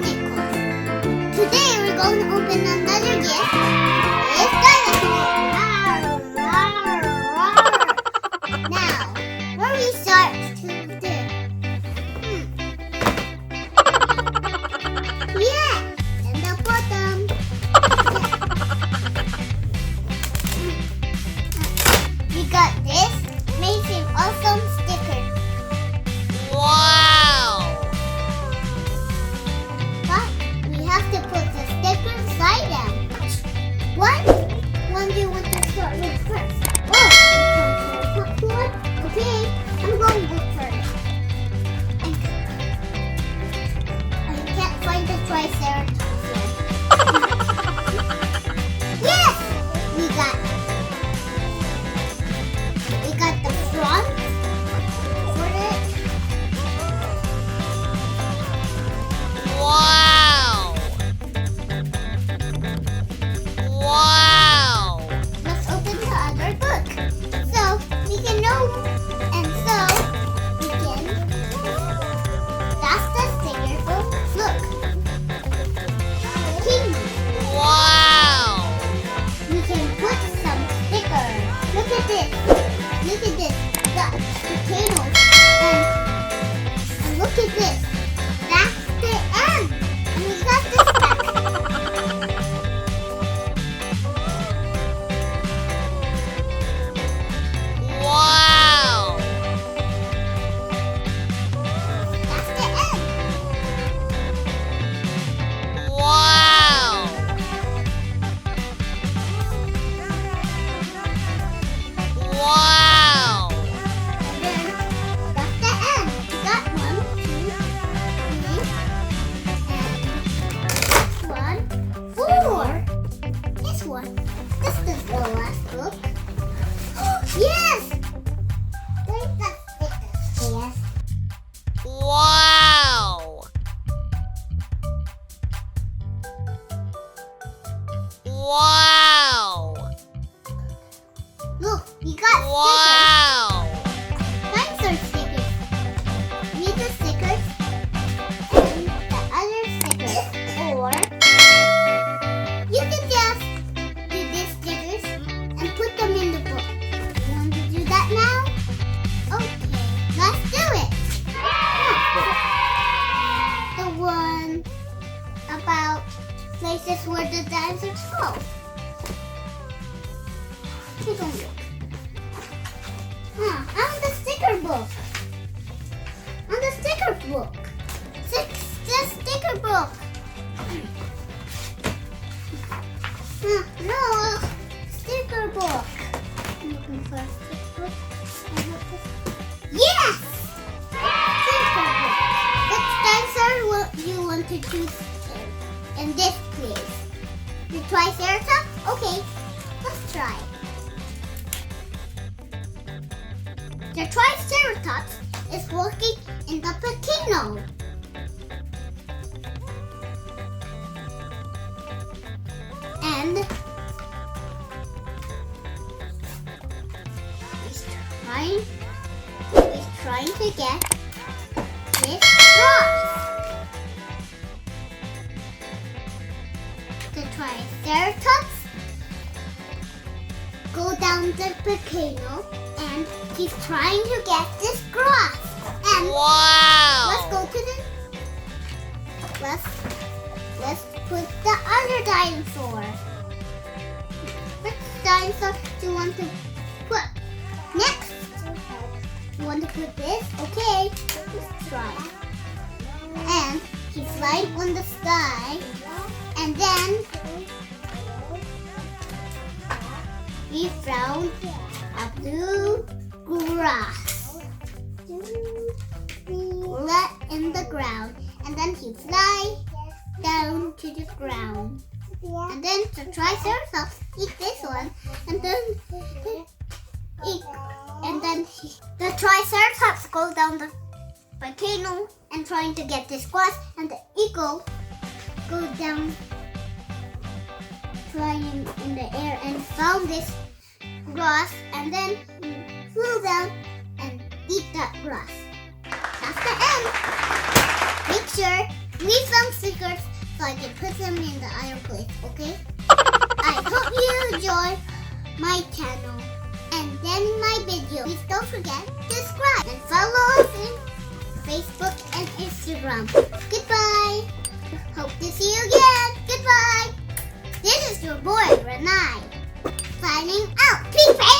Nicos. Today we're going to open another gift. It's Dinosaur. Now, where we start to do? Yeah, in the bottom. We got this amazing, awesome sticker. Wow! But we have to put the sticker inside them. What one do you want to start with first? Oh, the top one? Okay, I'm going with first. I can't find the Triceratops yet. Yes! We got the front for it. Wow! Wow! Let's open the other book so we can know, and so we can. That's the sticker. Oh, look. King. Wow! We can put some stickers. Look at this. Look at this. The potatoes. And look at this. That's the end. And we got this back. Wow! That's the end. Wow! Wow! And then that's the end. We got 1, 2, 3, and 4. This one. This is the last book. Yes! There's the stickers. Yes. Wow! Wow! Look, we got Wow! dinosaur stickers. Read the stickers and the other stickers. Or you can just do these stickers and put them in the book. You want to do that now? Okay, let's do it. The one about places where the dinosaurs go. Take a look. On the sticker book. On the sticker book. The sticker book. No, sticker book. I'm looking for a sticker book. Yes! Sticker book. Which dinosaur you want to choose in this place? The Triceratops? Okay, let's try. The Triceratops is walking in the volcano. And he's trying to get this cross. The Triceratops go down the volcano and he's trying to get this grass. And Wow! let's go to the. Let's put the other dinosaur. Which dinosaur do you want to put next? You want to put this? Okay, let's try. And he's flying on the sky, and then we found a blue grass in the ground, and then he fly down to the ground, and then the Triceratops eat this one, and then the Triceratops go down the volcano and trying to get this grass, and the eagle go down flying in the air and found this grass, and then he flew down and eat that grass. That's the end. Make sure leave some stickers so I can put them in the other place, okay? I hope you enjoy my channel. And then in my video, please don't forget to subscribe and follow us in Facebook and Instagram. Goodbye. Hope to see you again. Goodbye. This is your boy, Ranai. Signing out. Peace.